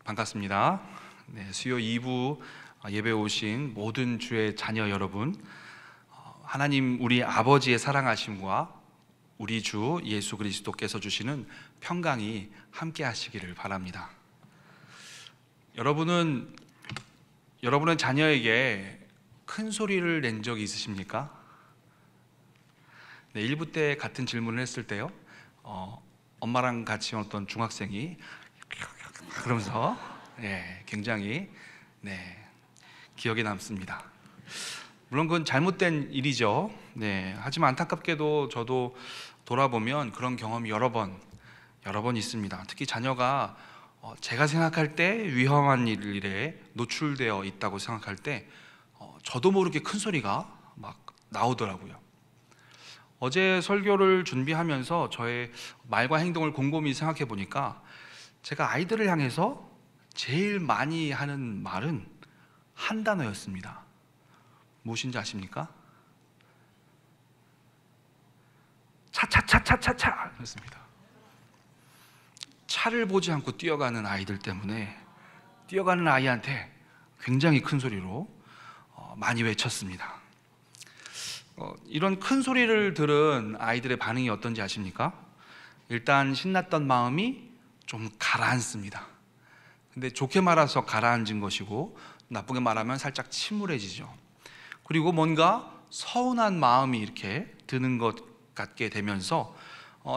반갑습니다. 수요 2부 예배 오신 모든 주의 자녀 여러분, 하나님 우리 아버지의 사랑하심과 우리 주 예수 그리스도께서 주시는 평강이 함께 하시기를 바랍니다. 여러분은 자녀에게 큰 소리를 낸 적이 있으십니까? 1부 때 같은 질문을 했을 때요, 엄마랑 같이 어떤 중학생이 그러면서 굉장히 기억에 남습니다. 물론 그건 잘못된 일이죠. 하지만 안타깝게도 저도 돌아보면 그런 경험이 여러 번 있습니다. 특히 자녀가 제가 생각할 때 위험한 일에 노출되어 있다고 생각할 때 저도 모르게 큰 소리가 막 나오더라고요. 어제 설교를 준비하면서 저의 말과 행동을 곰곰이 생각해 보니까 제가 아이들을 향해서 제일 많이 하는 말은 한 단어였습니다. 무엇인지 아십니까? 차차차차차차 그렇습니다. 차를 보지 않고 뛰어가는 아이들 때문에 뛰어가는 아이한테 굉장히 큰 소리로 많이 외쳤습니다. 이런 큰 소리를 들은 아이들의 반응이 어떤지 아십니까? 일단 신났던 마음이 좀 가라앉습니다. 근데 좋게 말해서 가라앉은 것이고 나쁘게 말하면 살짝 침울해지죠. 그리고 뭔가 서운한 마음이 이렇게 드는 것 같게 되면서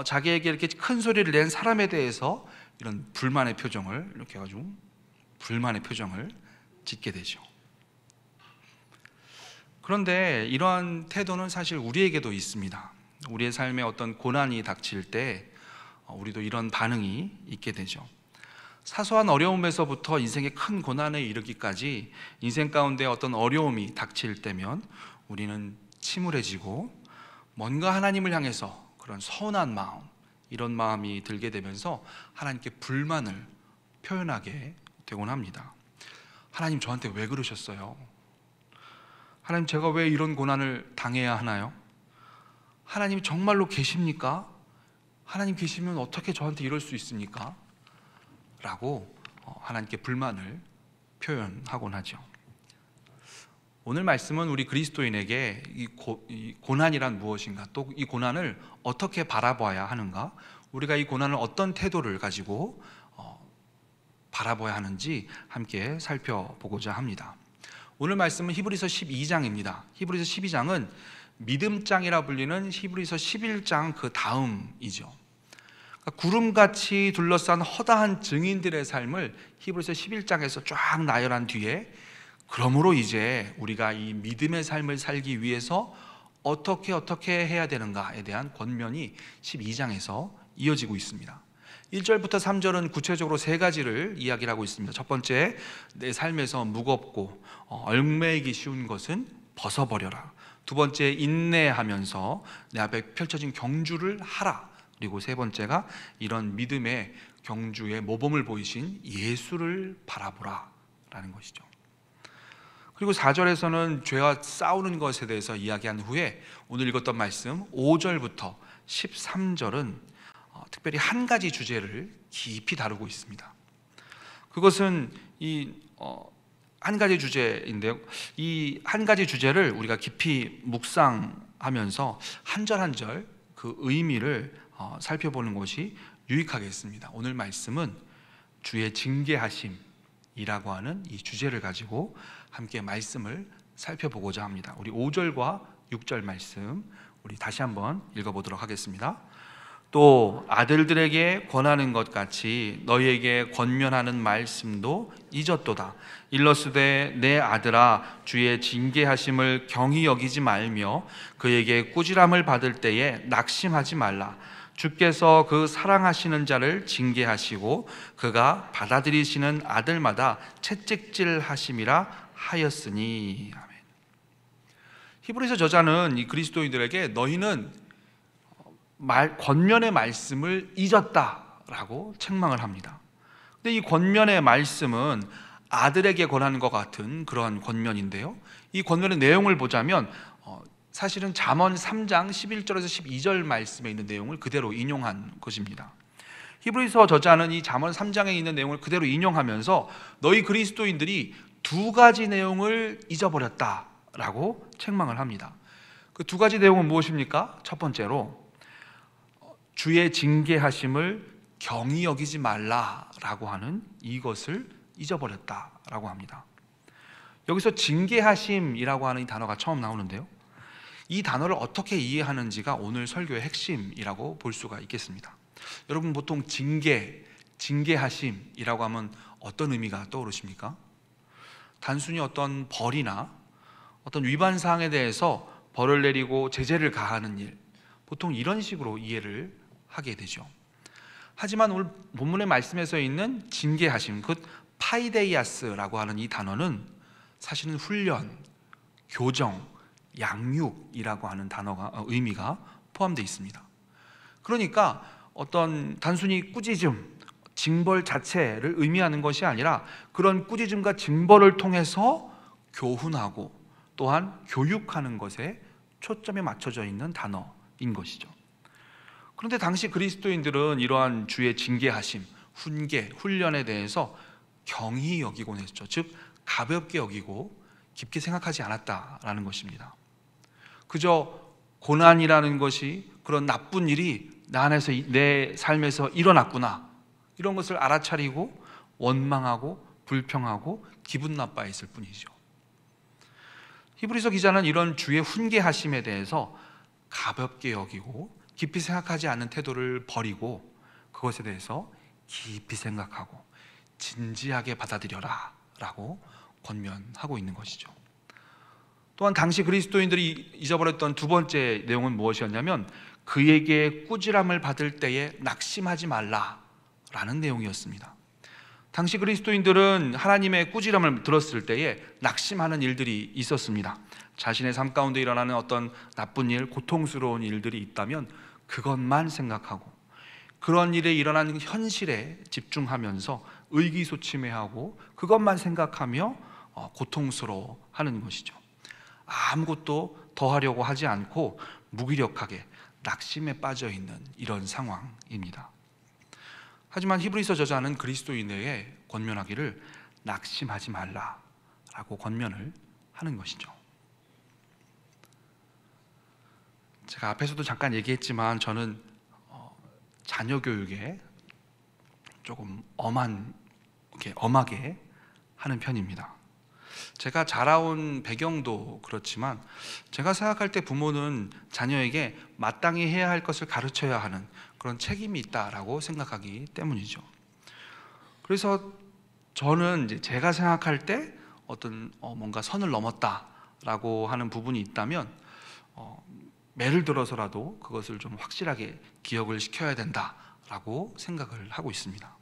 자기에게 이렇게 큰 소리를 낸 사람에 대해서 이런 불만의 표정을 이렇게 해가지고 불만의 표정을 짓게 되죠. 그런데 이러한 태도는 사실 우리에게도 있습니다. 우리의 삶에 어떤 고난이 닥칠 때 우리도 이런 반응이 있게 되죠. 사소한 어려움에서부터 인생의 큰 고난에 이르기까지 인생 가운데 어떤 어려움이 닥칠 때면 우리는 침울해지고 뭔가 하나님을 향해서 그런 서운한 마음, 이런 마음이 들게 되면서 하나님께 불만을 표현하게 되곤 합니다. 하나님 저한테 왜 그러셨어요? 하나님 제가 왜 이런 고난을 당해야 하나요? 하나님 정말로 계십니까? 하나님 계시면 어떻게 저한테 이럴 수 있습니까? 라고 하나님께 불만을 표현하곤 하죠. 오늘 말씀은 우리 그리스도인에게 이 고난이란 무엇인가, 또 이 고난을 어떻게 바라봐야 하는가, 우리가 이 고난을 어떤 태도를 가지고 바라봐야 하는지 함께 살펴보고자 합니다. 오늘 말씀은 히브리서 12장입니다. 히브리서 12장은 믿음장이라 불리는 히브리서 11장 그 다음이죠. 구름같이 둘러싼 허다한 증인들의 삶을 히브리서 11장에서 쫙 나열한 뒤에 그러므로 이제 우리가 이 믿음의 삶을 살기 위해서 어떻게 해야 되는가에 대한 권면이 12장에서 이어지고 있습니다. 1절부터 3절은 구체적으로 세 가지를 이야기를 하고 있습니다. 첫 번째, 내 삶에서 무겁고 얽매이기 쉬운 것은 벗어버려라. 두 번째, 인내하면서 내 앞에 펼쳐진 경주를 하라. 그리고 세 번째가 이런 믿음의 경주의 모범을 보이신 예수를 바라보라 라는 것이죠. 그리고 4절에서는 죄와 싸우는 것에 대해서 이야기한 후에 오늘 읽었던 말씀 5절부터 13절은 특별히 한 가지 주제를 깊이 다루고 있습니다. 그것은 한 가지 주제인데요, 이 한 가지 주제를 우리가 깊이 묵상하면서 한 절 한 절 그 의미를 살펴보는 것이 유익하겠습니다. 오늘 말씀은 주의 징계하심이라고 하는 이 주제를 가지고 함께 말씀을 살펴보고자 합니다. 우리 5절과 6절 말씀 우리 다시 한번 읽어보도록 하겠습니다. 또 아들들에게 권하는 것 같이 너희에게 권면하는 말씀도 잊었도다. 일러스되 내 아들아 주의 징계하심을 경히 여기지 말며 그에게 꾸지람을 받을 때에 낙심하지 말라. 주께서 그 사랑하시는 자를 징계하시고 그가 받아들이시는 아들마다 채찍질하심이라 하였으니. 아멘. 히브리서 저자는 이 그리스도인들에게 너희는 권면의 말씀을 잊었다라고 책망을 합니다. 근데 이 권면의 말씀은 아들에게 권하는 것 같은 그러한 권면인데요, 이 권면의 내용을 보자면 사실은 잠언 3장 11절에서 12절 말씀에 있는 내용을 그대로 인용한 것입니다. 히브리서 저자는 이 잠언 3장에 있는 내용을 그대로 인용하면서 너희 그리스도인들이 두 가지 내용을 잊어버렸다라고 책망을 합니다. 그 두 가지 내용은 무엇입니까? 첫 번째로 주의 징계하심을 경히 여기지 말라라고 하는 이것을 잊어버렸다라고 합니다. 여기서 징계하심이라고 하는 이 단어가 처음 나오는데요, 이 단어를 어떻게 이해하는지가 오늘 설교의 핵심이라고 볼 수가 있겠습니다. 여러분, 보통 징계하심이라고 하면 어떤 의미가 떠오르십니까? 단순히 어떤 벌이나 어떤 위반 사항에 대해서 벌을 내리고 제재를 가하는 일, 보통 이런 식으로 이해를 하게 되죠. 하지만 오늘 본문의 말씀에서 있는 징계하심, 그 파이데이아스라고 하는 이 단어는 사실은 훈련, 교정, 양육이라고 하는 단어가 의미가 포함되어 있습니다. 그러니까 어떤 단순히 꾸짖음, 징벌 자체를 의미하는 것이 아니라 그런 꾸짖음과 징벌을 통해서 교훈하고 또한 교육하는 것에 초점이 맞춰져 있는 단어인 것이죠. 그런데 당시 그리스도인들은 이러한 주의 징계하심, 훈련에 대해서 경히 여기곤 했죠. 즉 가볍게 여기고 깊게 생각하지 않았다라는 것입니다. 그저 고난이라는 것이, 그런 나쁜 일이 내 삶에서 일어났구나, 이런 것을 알아차리고 원망하고 불평하고 기분 나빠했을 뿐이죠. 히브리서 기자는 이런 주의 훈계하심에 대해서 가볍게 여기고 깊이 생각하지 않는 태도를 버리고 그것에 대해서 깊이 생각하고 진지하게 받아들여라 라고 권면하고 있는 것이죠. 또한 당시 그리스도인들이 잊어버렸던 두 번째 내용은 무엇이었냐면 그에게 꾸지람을 받을 때에 낙심하지 말라라는 내용이었습니다. 당시 그리스도인들은 하나님의 꾸지람을 들었을 때에 낙심하는 일들이 있었습니다. 자신의 삶 가운데 일어나는 어떤 나쁜 일, 고통스러운 일들이 있다면 그것만 생각하고 그런 일에 일어나는 현실에 집중하면서 의기소침해하고 그것만 생각하며 고통스러워하는 것이죠. 아무것도 더하려고 하지 않고 무기력하게 낙심에 빠져 있는 이런 상황입니다. 하지만 히브리서 저자는 그리스도인에게 권면하기를 낙심하지 말라라고 권면을 하는 것이죠. 제가 앞에서도 잠깐 얘기했지만 저는 자녀 교육에 조금 엄하게 하는 편입니다. 제가 자라온 배경도 그렇지만 제가 생각할 때 부모는 자녀에게 마땅히 해야 할 것을 가르쳐야 하는 그런 책임이 있다라고 생각하기 때문이죠. 그래서 저는 이제 제가 생각할 때 어떤 뭔가 선을 넘었다라고 하는 부분이 있다면 매를 들어서라도 그것을 좀 확실하게 기억을 시켜야 된다라고 생각을 하고 있습니다.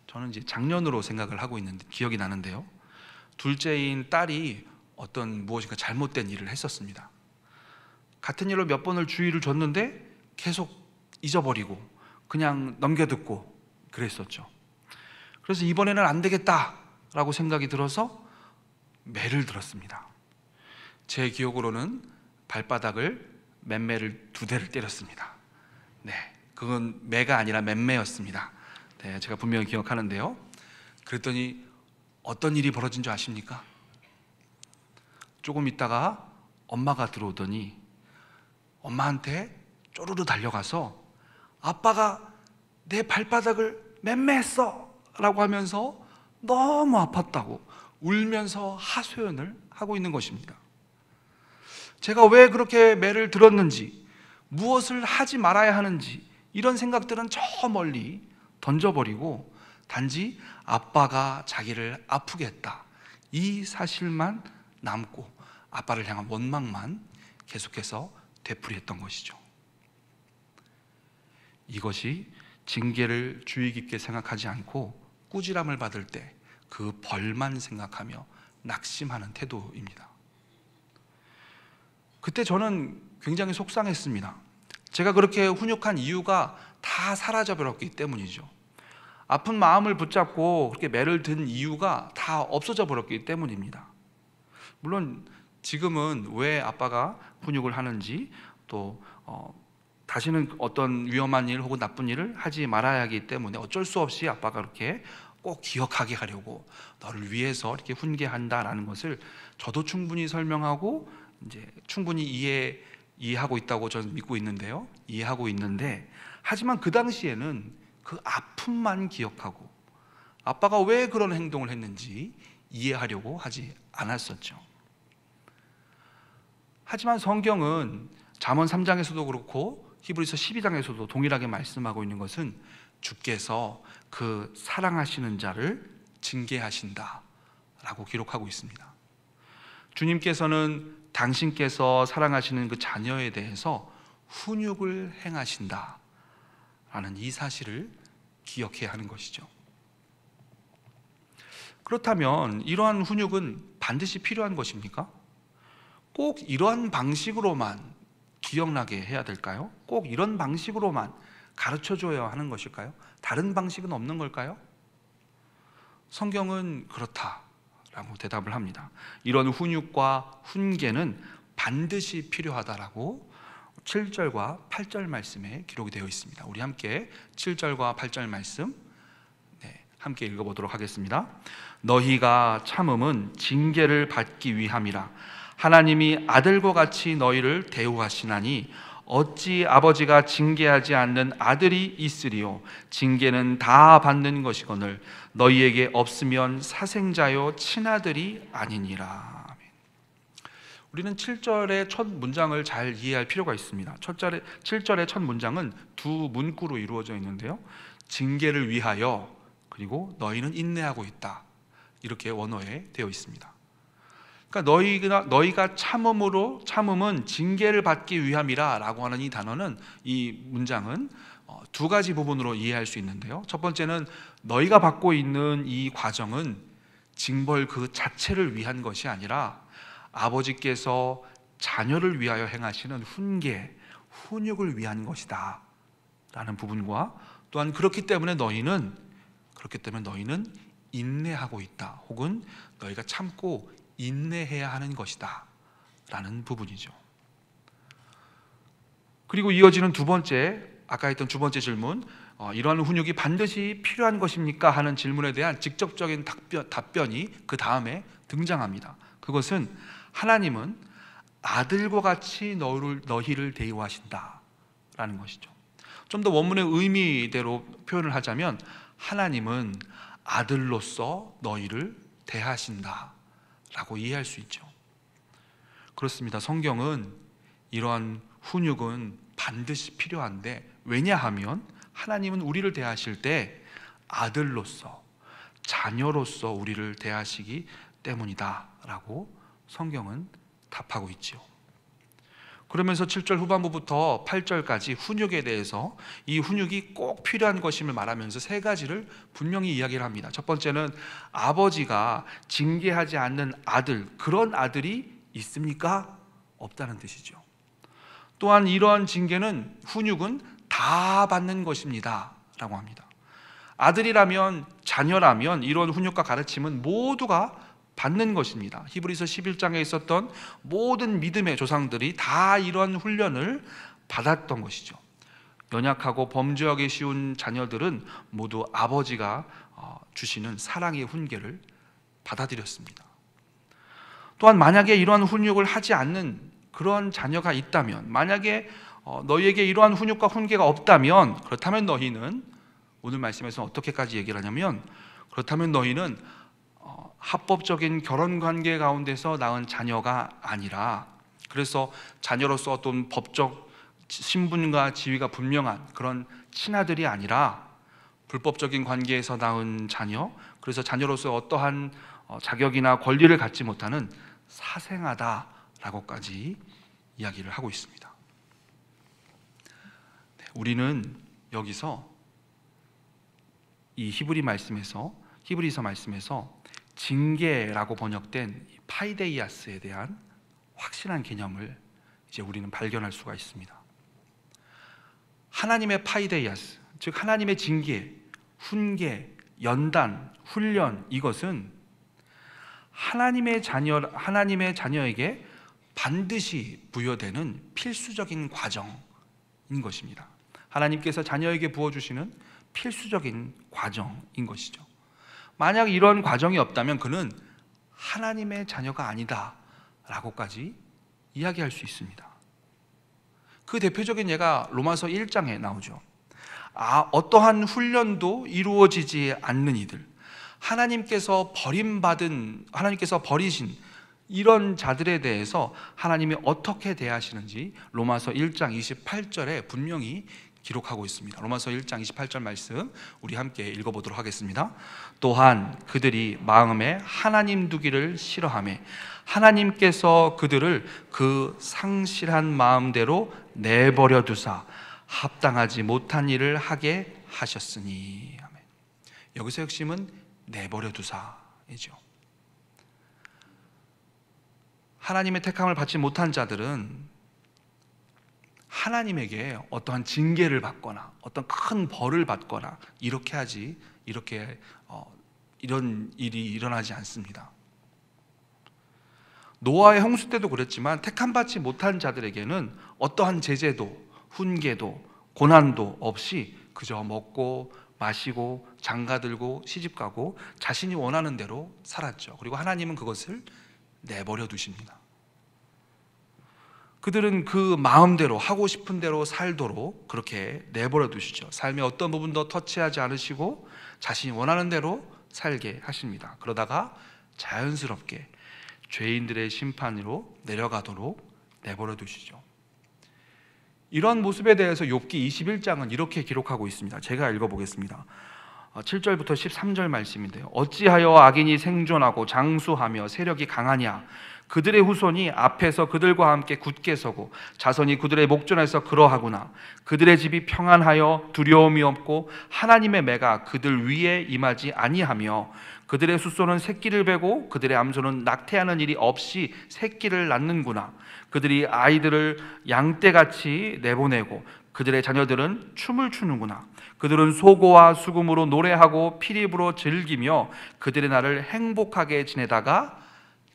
저는 이제 작년으로 생각을 하고 있는데 기억이 나는데요, 둘째인 딸이 무엇인가 잘못된 일을 했었습니다. 같은 일로 몇 번을 주의를 줬는데 계속 잊어버리고 그냥 넘겨듣고 그랬었죠. 그래서 이번에는 안 되겠다라고 생각이 들어서 매를 들었습니다. 제 기억으로는 발바닥을 맴매를 2대를 때렸습니다. 네, 그건 매가 아니라 맴매였습니다. 네, 제가 분명히 기억하는데요. 그랬더니 어떤 일이 벌어진 줄 아십니까? 조금 있다가 엄마가 들어오더니 엄마한테 쪼르르 달려가서 아빠가 내 발바닥을 맴매했어 라고 하면서 너무 아팠다고 울면서 하소연을 하고 있는 것입니다. 제가 왜 그렇게 매를 들었는지, 무엇을 하지 말아야 하는지 이런 생각들은 저 멀리 던져버리고 단지 아빠가 자기를 아프게 했다, 이 사실만 남고 아빠를 향한 원망만 계속해서 되풀이했던 것이죠. 이것이 징계를 주의 깊게 생각하지 않고 꾸지람을 받을 때 그 벌만 생각하며 낙심하는 태도입니다. 그때 저는 굉장히 속상했습니다. 제가 그렇게 훈육한 이유가 다 사라져버렸기 때문이죠. 아픈 마음을 붙잡고 그렇게 매를 든 이유가 다 없어져 버렸기 때문입니다. 물론 지금은 왜 아빠가 훈육을 하는지 또 다시는 어떤 위험한 일 혹은 나쁜 일을 하지 말아야 하기 때문에 어쩔 수 없이 아빠가 그렇게 꼭 기억하게 하려고 너를 위해서 이렇게 훈계한다라는 것을 저도 충분히 설명하고 이제 충분히 이해하고 있다고 저는 믿고 있는데요. 이해하고 있는데, 하지만 그 당시에는 그 아픔만 기억하고 아빠가 왜 그런 행동을 했는지 이해하려고 하지 않았었죠. 하지만 성경은 잠언 3장에서도 그렇고 히브리서 12장에서도 동일하게 말씀하고 있는 것은 주께서 그 사랑하시는 자를 징계하신다 라고 기록하고 있습니다. 주님께서는 당신께서 사랑하시는 그 자녀에 대해서 훈육을 행하신다 라는 이 사실을 기억해야 하는 것이죠. 그렇다면 이러한 훈육은 반드시 필요한 것입니까? 꼭 이러한 방식으로만 기억나게 해야 될까요? 꼭 이런 방식으로만 가르쳐줘야 하는 것일까요? 다른 방식은 없는 걸까요? 성경은 그렇다라고 대답을 합니다. 이런 훈육과 훈계는 반드시 필요하다라고 7절과 8절 말씀에 기록이 되어 있습니다. 우리 함께 7절과 8절 말씀 함께 읽어보도록 하겠습니다. 너희가 참음은 징계를 받기 위함이라. 하나님이 아들과 같이 너희를 대우하시나니 어찌 아버지가 징계하지 않는 아들이 있으리요. 징계는 다 받는 것이거늘 너희에게 없으면 사생자요 친아들이 아니니라. 아멘. 우리는 7절의 첫 문장을 잘 이해할 필요가 있습니다. 7절의 첫 문장은 두 문구로 이루어져 있는데요, 징계를 위하여 그리고 너희는 인내하고 있다, 이렇게 원어에 되어 있습니다. 그러니까 너희가 참음은 징계를 받기 위함이라 라고 하는 이 단어는, 이 문장은 두 가지 부분으로 이해할 수 있는데요, 첫 번째는 너희가 받고 있는 이 과정은 징벌 그 자체를 위한 것이 아니라 아버지께서 자녀를 위하여 행하시는 훈계, 훈육을 위한 것이다 라는 부분과, 또한 그렇기 때문에 너희는 인내하고 있다, 혹은 너희가 참고 인내해야 하는 것이다 라는 부분이죠. 그리고 이어지는 두 번째, 아까 했던 두 번째 질문, 이러한 훈육이 반드시 필요한 것입니까? 하는 질문에 대한 직접적인 답변이 그 다음에 등장합니다. 그것은 하나님은 아들과 같이 너희를 대우하신다 라는 것이죠. 좀 더 원문의 의미대로 표현을 하자면 하나님은 아들로서 너희를 대하신다 라고 이해할 수 있죠. 그렇습니다. 성경은 이러한 훈육은 반드시 필요한데, 왜냐하면 하나님은 우리를 대하실 때 아들로서, 자녀로서 우리를 대하시기 때문이다 라고 성경은 답하고 있죠. 그러면서 7절 후반부부터 8절까지 훈육에 대해서, 이 훈육이 꼭 필요한 것임을 말하면서 세 가지를 분명히 이야기를 합니다. 첫 번째는 아버지가 징계하지 않는 아들, 그런 아들이 있습니까? 없다는 뜻이죠. 또한 이러한 징계는, 훈육은 다 받는 것입니다 라고 합니다. 아들이라면, 자녀라면 이런 훈육과 가르침은 모두가 받는 것입니다. 히브리서 11장에 있었던 모든 믿음의 조상들이 다 이런 훈련을 받았던 것이죠. 연약하고 범죄하기 쉬운 자녀들은 모두 아버지가 주시는 사랑의 훈계를 받아들였습니다. 또한 만약에 이러한 훈육을 하지 않는 그런 자녀가 있다면, 만약에 너희에게 이러한 훈육과 훈계가 없다면, 그렇다면 너희는, 오늘 말씀에서 어떻게까지 얘기를 하냐면, 그렇다면 너희는 합법적인 결혼관계 가운데서 낳은 자녀가 아니라, 그래서 자녀로서 어떤 법적 신분과 지위가 분명한 그런 친아들이 아니라 불법적인 관계에서 낳은 자녀, 그래서 자녀로서 어떠한 자격이나 권리를 갖지 못하는 사생아다라고까지 이야기를 하고 있습니다. 우리는 여기서 이 히브리서 말씀에서 징계라고 번역된 파이데이아스에 대한 확실한 개념을 이제 우리는 발견할 수가 있습니다. 하나님의 파이데이아스, 즉 하나님의 징계, 훈계, 연단, 훈련, 이것은 하나님의 자녀에게 반드시 부여되는 필수적인 과정인 것입니다. 하나님께서 자녀에게 부어주시는 필수적인 과정인 것이죠. 만약 이런 과정이 없다면 그는 하나님의 자녀가 아니다 라고까지 이야기할 수 있습니다. 그 대표적인 예가 로마서 1장에 나오죠. 어떠한 훈련도 이루어지지 않는 이들, 하나님께서 버리신 이런 자들에 대해서 하나님이 어떻게 대하시는지 로마서 1장 28절에 분명히 기록하고 있습니다. 로마서 1장 28절 말씀 우리 함께 읽어보도록 하겠습니다. 또한 그들이 마음에 하나님 두기를 싫어하며 하나님께서 그들을 그 상실한 마음대로 내버려 두사 합당하지 못한 일을 하게 하셨으니. 아멘. 여기서 핵심은 내버려 두사이죠. 하나님의 택함을 받지 못한 자들은 하나님에게 어떠한 징계를 받거나 어떤 큰 벌을 받거나 이런 일이 일어나지 않습니다. 노아의 홍수 때도 그랬지만 택함 받지 못한 자들에게는 어떠한 제재도 훈계도 고난도 없이 그저 먹고 마시고 장가들고 시집가고 자신이 원하는 대로 살았죠. 그리고 하나님은 그것을 내버려 두십니다. 그들은 그 마음대로 하고 싶은 대로 살도록 그렇게 내버려 두시죠. 삶의 어떤 부분도 터치하지 않으시고 자신이 원하는 대로 살게 하십니다. 그러다가 자연스럽게 죄인들의 심판으로 내려가도록 내버려 두시죠. 이런 모습에 대해서 욥기 21장은 이렇게 기록하고 있습니다. 제가 읽어보겠습니다. 7절부터 13절 말씀인데요. 어찌하여 악인이 생존하고 장수하며 세력이 강하냐? 그들의 후손이 앞에서 그들과 함께 굳게 서고 자손이 그들의 목전에서 그러하구나. 그들의 집이 평안하여 두려움이 없고 하나님의 매가 그들 위에 임하지 아니하며 그들의 숫소는 새끼를 베고 그들의 암소는 낙태하는 일이 없이 새끼를 낳는구나. 그들이 아이들을 양떼같이 내보내고 그들의 자녀들은 춤을 추는구나. 그들은 소고와 수금으로 노래하고 피립으로 즐기며 그들의 날을 행복하게 지내다가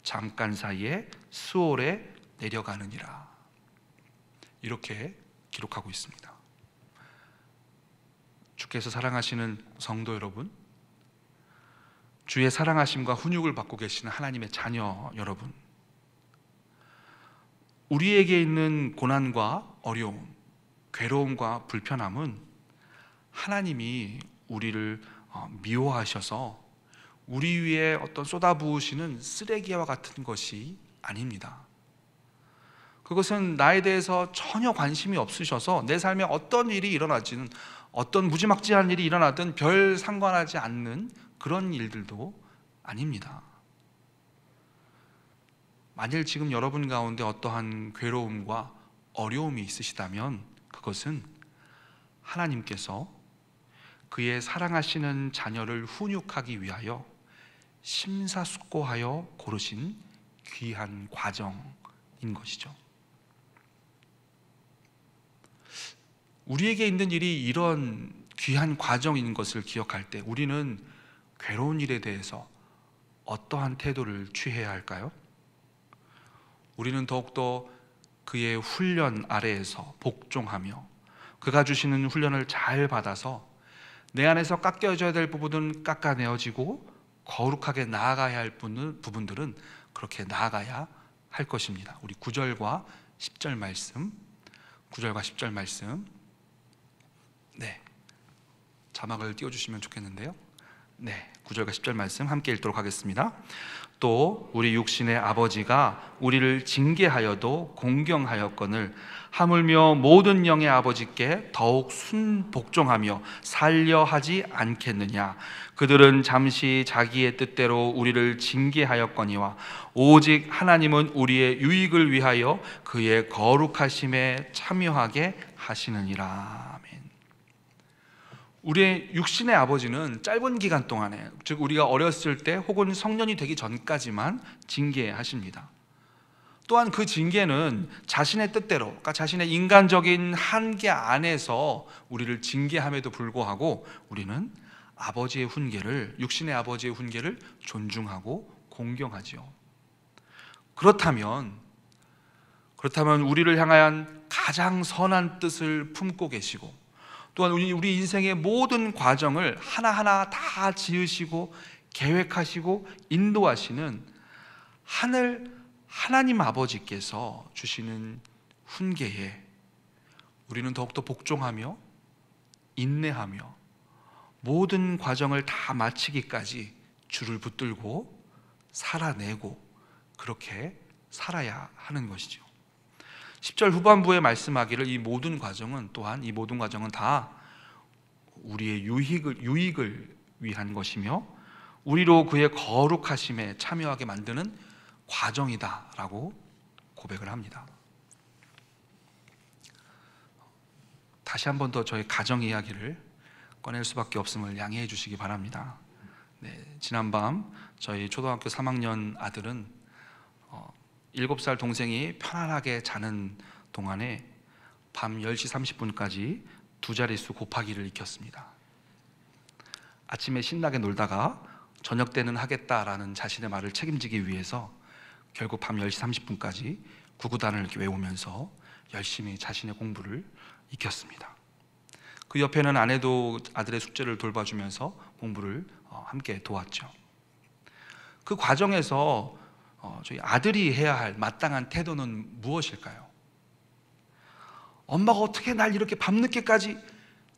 잠깐 사이에 수월에 내려가느니라. 이렇게 기록하고 있습니다. 주께서 사랑하시는 성도 여러분, 주의 사랑하심과 훈육을 받고 계시는 하나님의 자녀 여러분, 우리에게 있는 고난과 어려움, 괴로움과 불편함은 하나님이 우리를 미워하셔서 우리 위에 어떤 쏟아부으시는 쓰레기와 같은 것이 아닙니다. 그것은 나에 대해서 전혀 관심이 없으셔서 내 삶에 어떤 일이 일어나지는, 어떤 무지막지한 일이 일어나든 별 상관하지 않는 그런 일들도 아닙니다. 만일 지금 여러분 가운데 어떠한 괴로움과 어려움이 있으시다면 그것은 하나님께서 그의 사랑하시는 자녀를 훈육하기 위하여 심사숙고하여 고르신 귀한 과정인 것이죠. 우리에게 있는 일이 이런 귀한 과정인 것을 기억할 때 우리는 괴로운 일에 대해서 어떠한 태도를 취해야 할까요? 우리는 더욱더 그의 훈련 아래에서 복종하며 그가 주시는 훈련을 잘 받아서 내 안에서 깎여져야 될 부분은 깎아내어지고 거룩하게 나아가야 할 부분들은 그렇게 나아가야 할 것입니다. 우리 9절과 10절 말씀, 9절과 10절 말씀, 네, 자막을 띄워주시면 좋겠는데요. 네, 9절과 10절 말씀 함께 읽도록 하겠습니다. 또 우리 육신의 아버지가 우리를 징계하여도 공경하였거늘 하물며 모든 영의 아버지께 더욱 순복종하며 살려 하지 않겠느냐. 그들은 잠시 자기의 뜻대로 우리를 징계하였거니와 오직 하나님은 우리의 유익을 위하여 그의 거룩하심에 참여하게 하시느니라. 아멘. 우리의 육신의 아버지는 짧은 기간 동안에, 즉 우리가 어렸을 때 혹은 성년이 되기 전까지만 징계하십니다. 또한 그 징계는 자신의 뜻대로, 그러니까 자신의 인간적인 한계 안에서 우리를 징계함에도 불구하고 우리는 아버지의 훈계를, 육신의 아버지의 훈계를 존중하고 공경하죠. 그렇다면 그렇다면 우리를 향한 가장 선한 뜻을 품고 계시고, 또한 우리 인생의 모든 과정을 하나하나 다 지으시고 계획하시고 인도하시는 하나님 아버지께서 주시는 훈계에 우리는 더욱더 복종하며 인내하며 모든 과정을 다 마치기까지 줄을 붙들고 살아내고 그렇게 살아야 하는 것이죠. 10절 후반부에 말씀하기를 이 모든 과정은 다 우리의 유익을 위한 것이며 우리로 그의 거룩하심에 참여하게 만드는 과정이다라고 고백을 합니다. 다시 한 번 더 저희 가정 이야기를 꺼낼 수밖에 없음을 양해해 주시기 바랍니다. 지난밤 저희 초등학교 3학년 아들은 7살 동생이 편안하게 자는 동안에 밤 10시 30분까지 두 자릿수 곱하기를 익혔습니다. 아침에 신나게 놀다가 저녁 때는 하겠다라는 자신의 말을 책임지기 위해서 결국 밤 10시 30분까지 구구단을 이렇게 외우면서 열심히 자신의 공부를 익혔습니다. 그 옆에는 아내도 아들의 숙제를 돌봐주면서 공부를 함께 도왔죠. 그 과정에서 저희 아들이 해야 할 마땅한 태도는 무엇일까요? 엄마가 어떻게 날 이렇게 밤늦게까지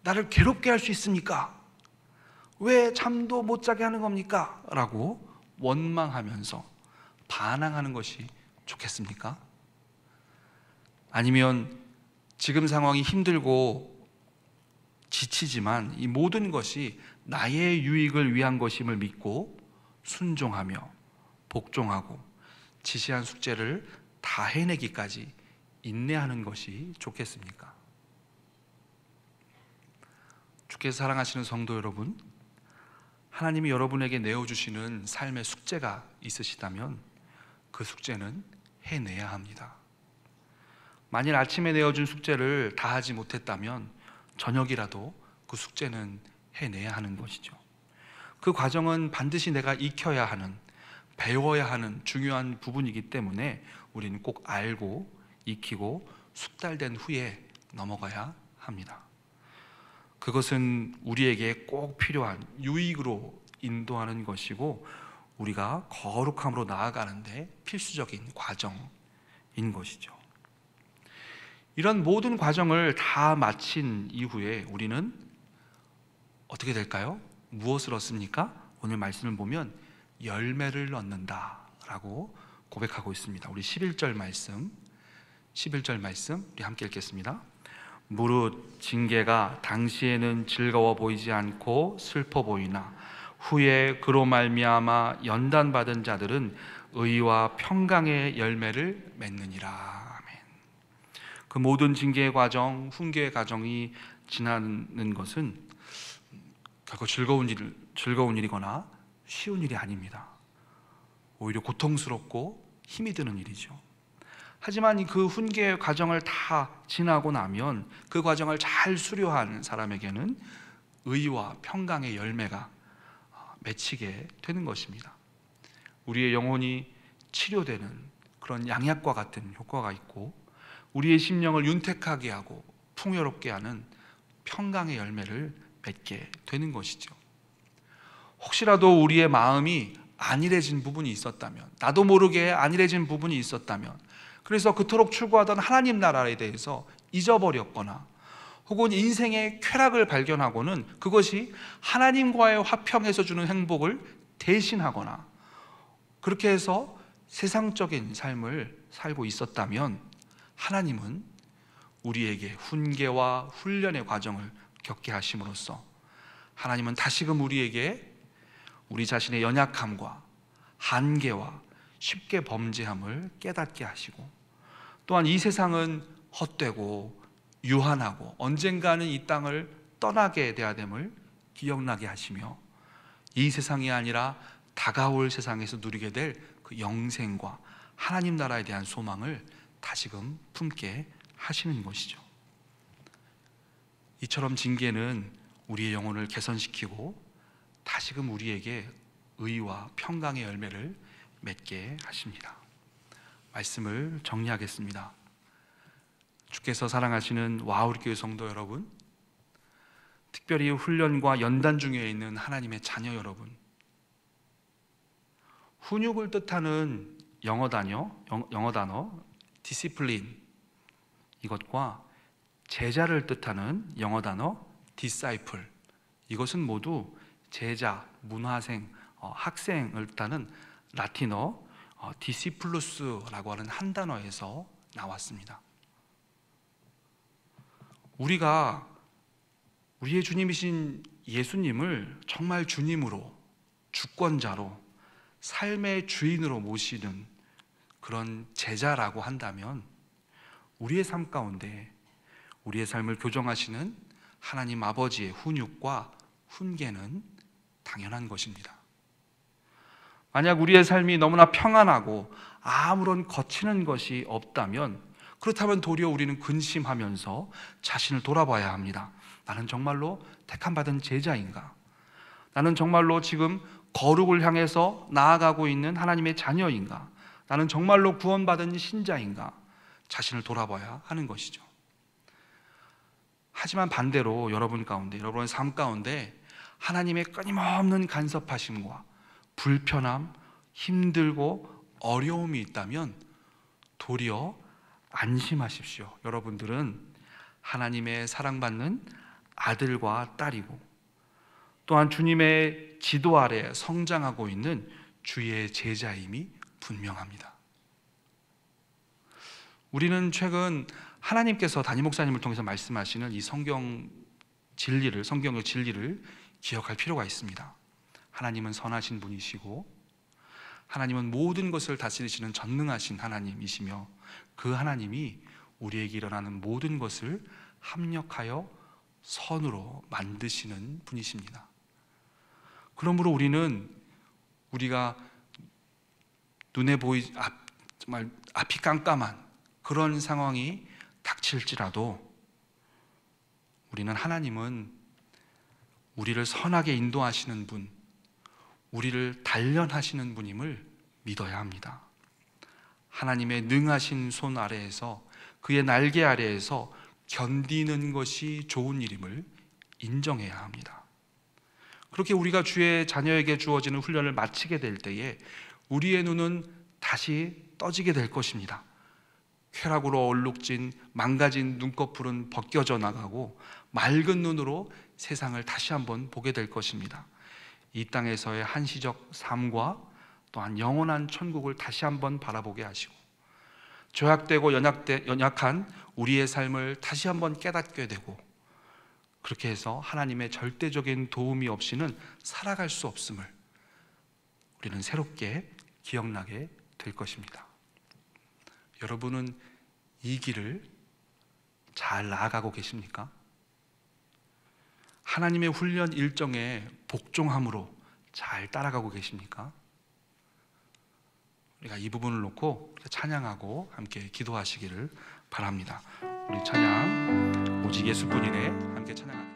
나를 괴롭게 할 수 있습니까? 왜 잠도 못 자게 하는 겁니까? 라고 원망하면서 반항하는 것이 좋겠습니까? 아니면 지금 상황이 힘들고 지치지만 이 모든 것이 나의 유익을 위한 것임을 믿고 순종하며 복종하고 지시한 숙제를 다 해내기까지 인내하는 것이 좋겠습니까? 주께서 사랑하시는 성도 여러분, 하나님이 여러분에게 내어주시는 삶의 숙제가 있으시다면 그 숙제는 해내야 합니다. 만일 아침에 내어준 숙제를 다 하지 못했다면 저녁이라도 그 숙제는 해내야 하는 것이죠. 그 과정은 반드시 내가 익혀야 하는, 배워야 하는 중요한 부분이기 때문에 우리는 꼭 알고 익히고 숙달된 후에 넘어가야 합니다. 그것은 우리에게 꼭 필요한 유익으로 인도하는 것이고 우리가 거룩함으로 나아가는데 필수적인 과정인 것이죠. 이런 모든 과정을 다 마친 이후에 우리는 어떻게 될까요? 무엇을 얻습니까? 오늘 말씀을 보면 열매를 얻는다라고 고백하고 있습니다. 우리 11절 말씀 우리 함께 읽겠습니다. 무릇 징계가 당시에는 즐거워 보이지 않고 슬퍼 보이나 후에 그로 말미암아 연단받은 자들은 의와 평강의 열매를 맺느니라. 아멘. 그 모든 징계의 과정, 훈계의 과정이 지나는 것은 결코 즐거운 일이거나 쉬운 일이 아닙니다. 오히려 고통스럽고 힘이 드는 일이죠. 하지만 그 훈계의 과정을 다 지나고 나면 그 과정을 잘 수료한 사람에게는 의와 평강의 열매가 맺히게 되는 것입니다. 우리의 영혼이 치료되는 그런 양약과 같은 효과가 있고 우리의 심령을 윤택하게 하고 풍요롭게 하는 평강의 열매를 맺게 되는 것이죠. 혹시라도 우리의 마음이 안일해진 부분이 있었다면, 나도 모르게 안일해진 부분이 있었다면, 그래서 그토록 추구하던 하나님 나라에 대해서 잊어버렸거나 혹은 인생의 쾌락을 발견하고는 그것이 하나님과의 화평에서 주는 행복을 대신하거나 그렇게 해서 세상적인 삶을 살고 있었다면 하나님은 우리에게 훈계와 훈련의 과정을 겪게 하심으로써 하나님은 다시금 우리에게 우리 자신의 연약함과 한계와 쉽게 범죄함을 깨닫게 하시고 또한 이 세상은 헛되고 유한하고 언젠가는 이 땅을 떠나게 돼야 됨을 기억나게 하시며 이 세상이 아니라 다가올 세상에서 누리게 될 그 영생과 하나님 나라에 대한 소망을 다시금 품게 하시는 것이죠. 이처럼 징계는 우리의 영혼을 개선시키고 다시금 우리에게 의와 평강의 열매를 맺게 하십니다. 말씀을 정리하겠습니다. 주께서 사랑하시는 와우리교회 성도 여러분, 특별히 훈련과 연단 중에 있는 하나님의 자녀 여러분, 훈육을 뜻하는 영어 단어 discipline, 이것과 제자를 뜻하는 영어 단어 disciple, 이것은 모두 제자, 문화생, 학생을 뜻하는 라틴어 디시플루스라고 하는 한 단어에서 나왔습니다. 우리가 우리의 주님이신 예수님을 정말 주님으로, 주권자로, 삶의 주인으로 모시는 그런 제자라고 한다면 우리의 삶 가운데 우리의 삶을 교정하시는 하나님 아버지의 훈육과 훈계는 당연한 것입니다. 만약 우리의 삶이 너무나 평안하고 아무런 거치는 것이 없다면, 그렇다면 도리어 우리는 근심하면서 자신을 돌아봐야 합니다. 나는 정말로 택함받은 제자인가? 나는 정말로 지금 거룩을 향해서 나아가고 있는 하나님의 자녀인가? 나는 정말로 구원받은 신자인가? 자신을 돌아봐야 하는 것이죠. 하지만 반대로 여러분 가운데, 여러분의 삶 가운데 하나님의 끊임없는 간섭하심과 불편함, 힘들고 어려움이 있다면 도리어 안심하십시오. 여러분들은 하나님의 사랑받는 아들과 딸이고, 또한 주님의 지도 아래 성장하고 있는 주의 제자임이 분명합니다. 우리는 최근 하나님께서 담임 목사님을 통해서 말씀하시는 이 성경의 진리를 기억할 필요가 있습니다. 하나님은 선하신 분이시고, 하나님은 모든 것을 다스리시는 전능하신 하나님이시며, 그 하나님이 우리에게 일어나는 모든 것을 합력하여 선으로 만드시는 분이십니다. 그러므로 우리가 눈에 정말 앞이 깜깜한 그런 상황이 닥칠지라도 우리는 하나님은 우리를 선하게 인도하시는 분, 우리를 단련하시는 분임을 믿어야 합니다. 하나님의 능하신 손 아래에서, 그의 날개 아래에서 견디는 것이 좋은 일임을 인정해야 합니다. 그렇게 우리가 주의 자녀에게 주어지는 훈련을 마치게 될 때에 우리의 눈은 다시 떠지게 될 것입니다. 쾌락으로 얼룩진 망가진 눈꺼풀은 벗겨져 나가고 맑은 눈으로 세상을 다시 한번 보게 될 것입니다. 이 땅에서의 한시적 삶과 또한 영원한 천국을 다시 한번 바라보게 하시고, 죄악되고 연약한 우리의 삶을 다시 한번 깨닫게 되고, 그렇게 해서 하나님의 절대적인 도움이 없이는 살아갈 수 없음을 우리는 새롭게 기억나게 될 것입니다. 여러분은 이 길을 잘 나아가고 계십니까? 하나님의 훈련 일정에 복종함으로 잘 따라가고 계십니까? 우리가 이 부분을 놓고 찬양하고 함께 기도하시기를 바랍니다. 우리 찬양 오직 예수뿐이네 함께 찬양합니다.